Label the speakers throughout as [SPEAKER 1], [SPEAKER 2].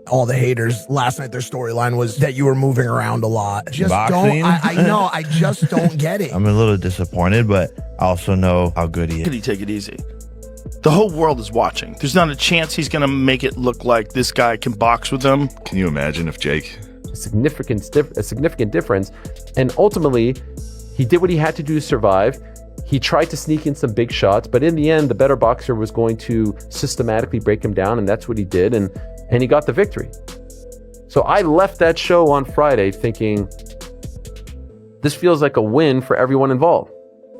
[SPEAKER 1] all the haters last night, their storyline was that you were moving around a lot. Just
[SPEAKER 2] Boxing?
[SPEAKER 1] I know, I just don't get it.
[SPEAKER 2] I'm a little disappointed, but I also know how good he is.
[SPEAKER 3] Can he take it easy? The whole world is watching. There's not a chance he's going to make it look like this guy can box with them.
[SPEAKER 4] Can you imagine if Jake...
[SPEAKER 5] A significant difference. And ultimately, he did what he had to do to survive. He tried to sneak in some big shots, but in the end, the better boxer was going to systematically break him down, and that's what he did, and he got the victory. So I left that show on Friday thinking, this feels like a win for everyone involved.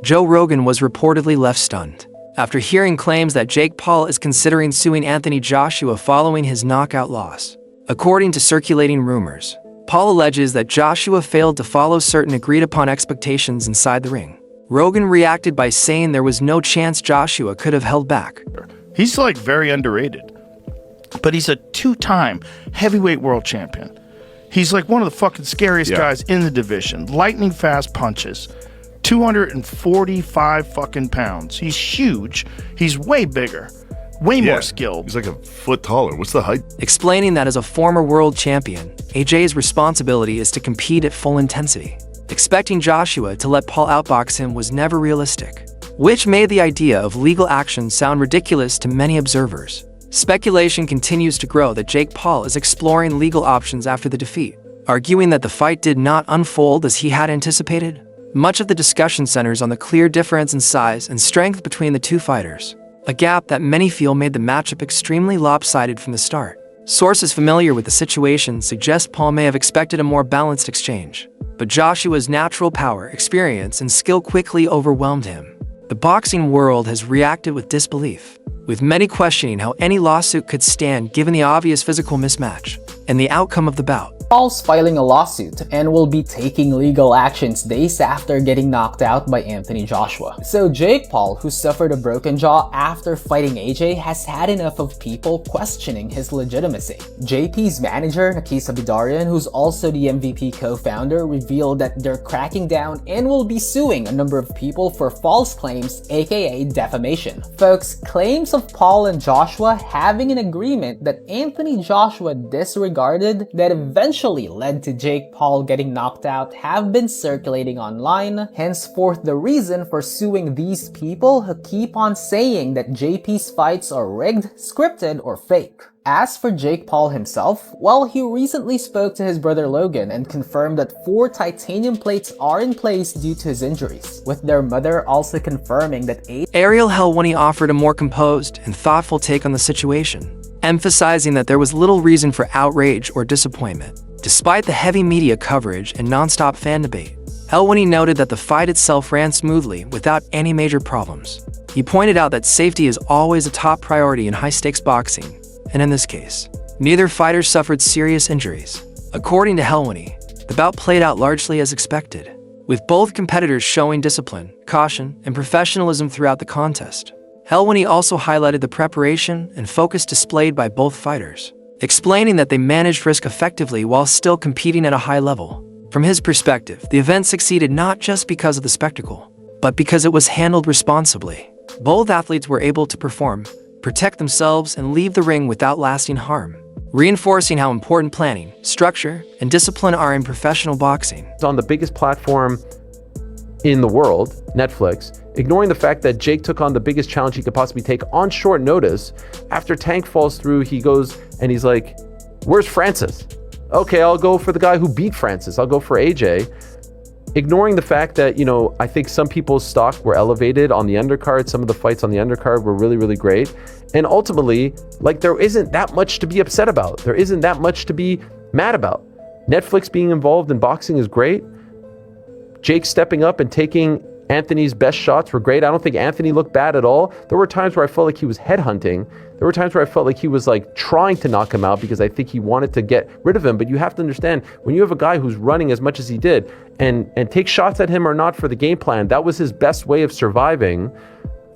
[SPEAKER 6] Joe Rogan was reportedly left stunned after hearing claims that Jake Paul is considering suing Anthony Joshua following his knockout loss. According to circulating rumors, Paul alleges that Joshua failed to follow certain agreed-upon expectations inside the ring. Rogan reacted by saying there was no chance Joshua could have held back.
[SPEAKER 3] He's like very underrated, but he's a 2-time heavyweight world champion. He's like one of the fucking scariest guys in the division. Lightning fast punches. 245 fucking pounds. He's huge. He's way bigger. Way more skilled.
[SPEAKER 4] He's like a foot taller. What's the height?
[SPEAKER 6] Explaining that as a former world champion, AJ's responsibility is to compete at full intensity. Expecting Joshua to let Paul outbox him was never realistic, which made the idea of legal action sound ridiculous to many observers. Speculation continues to grow that Jake Paul is exploring legal options after the defeat, arguing that the fight did not unfold as he had anticipated. Much of the discussion centers on the clear difference in size and strength between the two fighters, a gap that many feel made the matchup extremely lopsided from the start. Sources familiar with the situation suggest Paul may have expected a more balanced exchange, but Joshua's natural power, experience, and skill quickly overwhelmed him. The boxing world has reacted with disbelief, with many questioning how any lawsuit could stand given the obvious physical mismatch and the outcome of the bout.
[SPEAKER 7] Paul's filing a lawsuit and will be taking legal actions days after getting knocked out by Anthony Joshua. So Jake Paul, who suffered a broken jaw after fighting AJ, has had enough of people questioning his legitimacy. JP's manager, Nakisa Bidarian, who's also the MVP co-founder, revealed that they're cracking down and will be suing a number of people for false claims, aka defamation. Folks, claims of Paul and Joshua having an agreement that Anthony Joshua disregarded that eventually led to Jake Paul getting knocked out have been circulating online, henceforth the reason for suing these people who keep on saying that JP's fights are rigged, scripted, or fake. As for Jake Paul himself, well, he recently spoke to his brother Logan and confirmed that 4 titanium plates are in place due to his injuries, with their mother also confirming that
[SPEAKER 6] Ariel Helwani offered a more composed and thoughtful take on the situation, emphasizing that there was little reason for outrage or disappointment. Despite the heavy media coverage and non-stop fan debate, Helwani noted that the fight itself ran smoothly without any major problems. He pointed out that safety is always a top priority in high-stakes boxing, and in this case, neither fighter suffered serious injuries. According to Helwani, the bout played out largely as expected, with both competitors showing discipline, caution, and professionalism throughout the contest. Helwani also highlighted the preparation and focus displayed by both fighters, explaining that they managed risk effectively while still competing at a high level. From his perspective, the event succeeded not just because of the spectacle, but because it was handled responsibly. Both athletes were able to perform, protect themselves, and leave the ring without lasting harm, reinforcing how important planning, structure, and discipline are in professional boxing.
[SPEAKER 5] It's on the biggest platform in the world, Netflix, ignoring the fact that Jake took on the biggest challenge he could possibly take on short notice. After Tank falls through, he goes and he's like, where's Francis? Okay, I'll go for the guy who beat Francis. I'll go for AJ. Ignoring the fact that, you know, I think some people's stock were elevated on the undercard. Some of the fights on the undercard were really, really great. And ultimately, like, there isn't that much to be upset about. There isn't that much to be mad about. Netflix being involved in boxing is great. Jake stepping up and taking Anthony's best shots were great. I don't think Anthony looked bad at all. There were times where I felt like he was headhunting. There were times where I felt like he was like trying to knock him out because I think he wanted to get rid of him. But you have to understand, when you have a guy who's running as much as he did and take shots at him or not for the game plan, that was his best way of surviving.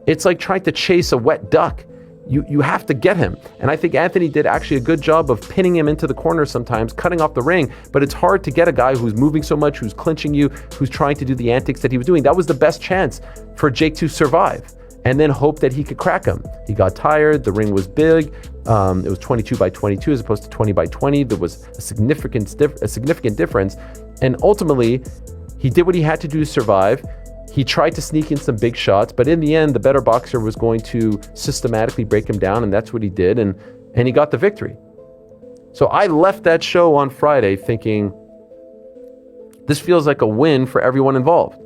[SPEAKER 5] It's like trying to chase a wet duck. You have to get him. And I think Anthony did actually a good job of pinning him into the corner sometimes, cutting off the ring, but it's hard to get a guy who's moving so much, who's clinching you, who's trying to do the antics that he was doing. That was the best chance for Jake to survive. and then hope that he could crack him. He got tired. The ring was big. It was 22 by 22 as opposed to 20 by 20. There was a significant difference. And ultimately, he did what he had to do to survive. He tried to sneak in some big shots, but in the end, the better boxer was going to systematically break him down, and that's what he did, and he got the victory. So I left that show on Friday thinking, this feels like a win for everyone involved.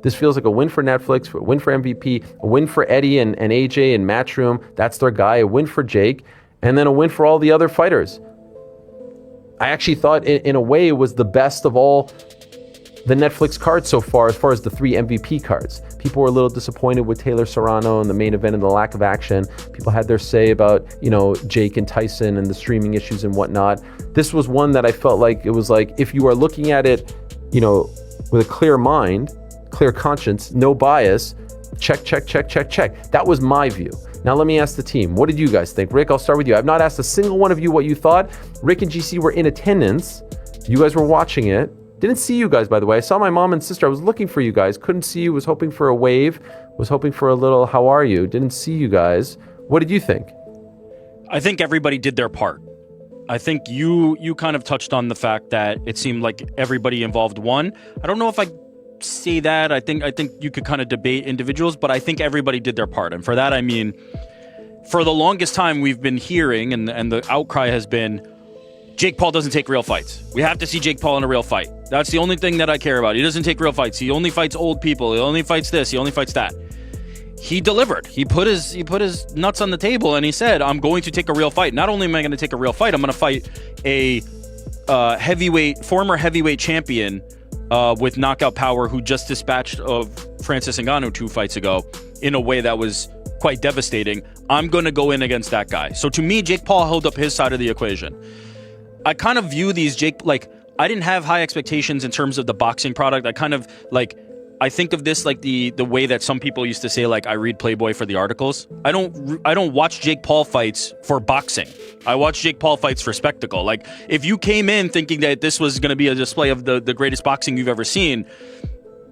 [SPEAKER 5] This feels like a win for Netflix, a win for MVP, a win for Eddie and AJ and Matchroom. That's their guy. A win for Jake, and then a win for all the other fighters. I actually thought, in a way, it was the best of all the Netflix cards so far as the 3 MVP cards. People were a little disappointed with Taylor Serrano and the main event and the lack of action. People had their say about, Jake and Tyson and the streaming issues and whatnot. This was one that I felt like it was like, if you are looking at it, with a clear mind, clear conscience, no bias, check. That was my view. Now let me ask the team, what did you guys think? Rick, I'll start with you. I've not asked a single one of you what you thought. Rick and GC were in attendance. You guys were watching it. Didn't see you guys, by the way. I saw my mom and sister. I was looking for you guys. Couldn't see you. Was hoping for a wave. Was hoping for a little, how are you? Didn't see you guys. What did you think?
[SPEAKER 8] I think everybody did their part. I think you kind of touched on the fact that it seemed like everybody involved won. I don't know if I say that. I think you could kind of debate individuals, but I think everybody did their part. And for that, I mean, for the longest time we've been hearing, and the outcry has been, Jake Paul doesn't take real fights. We have to see Jake Paul in a real fight. That's the only thing that I care about. He doesn't take real fights. He only fights old people. He only fights this. He only fights that. He delivered. He put his nuts on the table and he said, I'm going to take a real fight. Not only am I going to take a real fight, I'm going to fight a former heavyweight champion with knockout power who just dispatched of Francis Ngannou 2 fights ago in a way that was quite devastating. I'm going to go in against that guy. So to me, Jake Paul held up his side of the equation. I kind of view these I didn't have high expectations in terms of the boxing product. I think of this like the way that some people used to say, like, I read Playboy for the articles. I don't watch Jake Paul fights for boxing. I watch Jake Paul fights for spectacle. Like, if you came in thinking that this was going to be a display of the greatest boxing you've ever seen,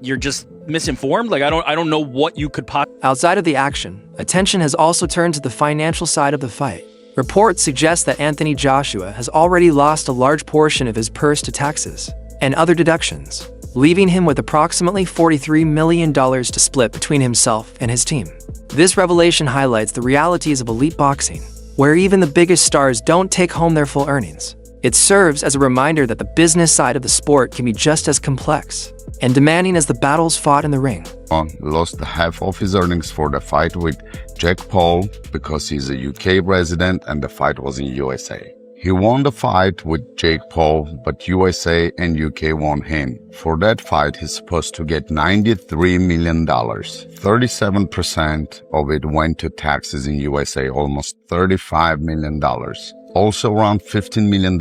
[SPEAKER 8] you're just misinformed. Like, I don't know what you could
[SPEAKER 6] Outside of the action, attention has also turned to the financial side of the fight. Reports suggest that Anthony Joshua has already lost a large portion of his purse to taxes and other deductions, leaving him with approximately $43 million to split between himself and his team. This revelation highlights the realities of elite boxing, where even the biggest stars don't take home their full earnings. It serves as a reminder that the business side of the sport can be just as complex and demanding as the battles fought in the ring.
[SPEAKER 9] Lost half of his earnings for the fight with Jake Paul because he's a UK resident and the fight was in USA. He won the fight with Jake Paul, but USA and UK won him. For that fight, he's supposed to get $93 million. 37% of it went to taxes in USA, almost $35 million. Also around $15 million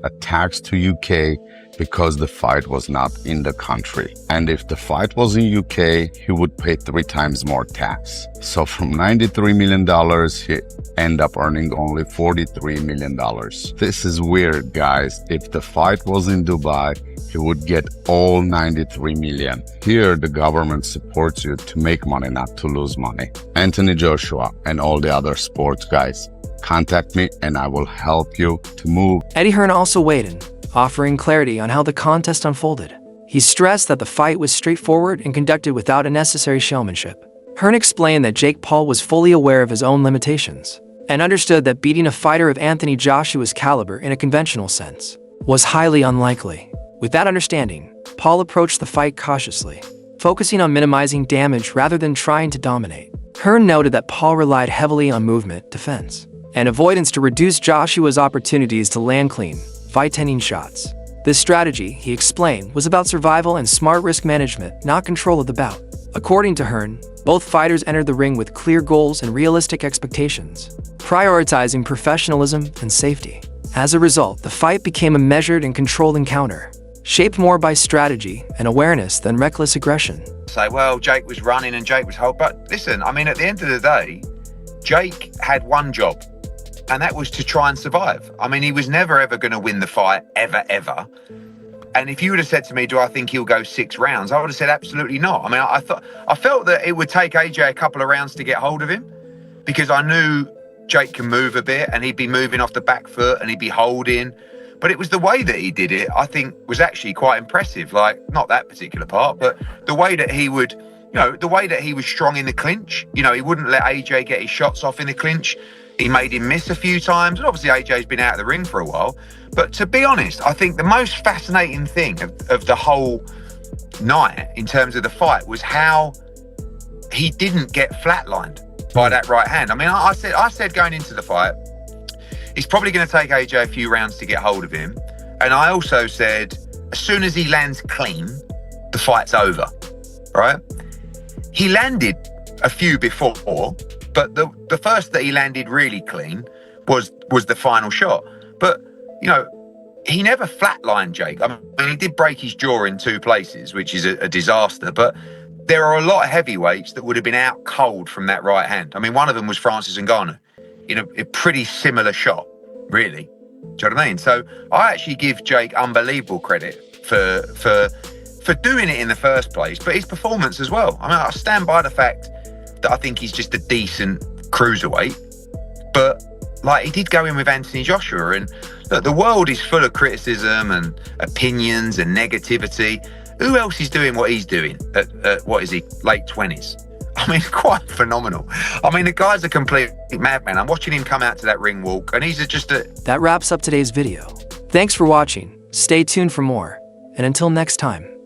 [SPEAKER 9] a tax to UK because the fight was not in the country. And if the fight was in UK, he would pay 3 times more tax. So from $93 million, he ended up earning only $43 million. This is weird, guys. If the fight was in Dubai, he would get all $93 million. Here, the government supports you to make money, not to lose money. Anthony Joshua and all the other sports guys, contact me and I will help you to move.
[SPEAKER 6] Eddie Hearn also weighed in, offering clarity on how the contest unfolded. He stressed that the fight was straightforward and conducted without unnecessary showmanship. Hearn explained that Jake Paul was fully aware of his own limitations and understood that beating a fighter of Anthony Joshua's caliber in a conventional sense was highly unlikely. With that understanding, Paul approached the fight cautiously, focusing on minimizing damage rather than trying to dominate. Hearn noted that Paul relied heavily on movement, defense, and avoidance to reduce Joshua's opportunities to land clean, fight-ending shots. This strategy, he explained, was about survival and smart risk management, not control of the bout. According to Hearn, both fighters entered the ring with clear goals and realistic expectations, prioritizing professionalism and safety. As a result, the fight became a measured and controlled encounter, shaped more by strategy and awareness than reckless aggression.
[SPEAKER 10] Say, well, Jake was running and Jake was hold. But listen, I mean, at the end of the day, Jake had one job, and that was to try and survive. I mean, he was never ever going to win the fight, ever. And if you would have said to me, do I think he'll go 6 rounds? I would have said absolutely not. I mean, I felt that it would take AJ a couple of rounds to get hold of him, because I knew Jake can move a bit and he'd be moving off the back foot and he'd be holding. But it was the way that he did it, I think, was actually quite impressive. Like, not that particular part, but the way that he would, the way that he was strong in the clinch. He wouldn't let AJ get his shots off in the clinch. He made him miss a few times. And obviously AJ's been out of the ring for a while. But to be honest, I think the most fascinating thing of the whole night in terms of the fight was how he didn't get flatlined by that right hand. I mean, I said going into the fight, he's probably going to take AJ a few rounds to get hold of him. And I also said, as soon as he lands clean, the fight's over, right? He landed a few before, but the first that he landed really clean was the final shot. But, he never flatlined Jake. I mean, he did break his jaw in 2 places, which is a disaster. But there are a lot of heavyweights that would have been out cold from that right hand. I mean, one of them was Francis Ngannou in a pretty similar shot, really. Do you know what I mean? So I actually give Jake unbelievable credit for doing it in the first place, but his performance as well. I mean, I stand by the fact that I think he's just a decent cruiserweight, but he did go in with Anthony Joshua, and look, the world is full of criticism and opinions and negativity. Who else is doing what he's doing at what is he, late 20s? I mean, quite phenomenal. I mean, the guy's a complete madman. I'm watching him come out to that ring walk, and he's just a...
[SPEAKER 6] That wraps up today's video. Thanks for watching. Stay tuned for more. And until next time.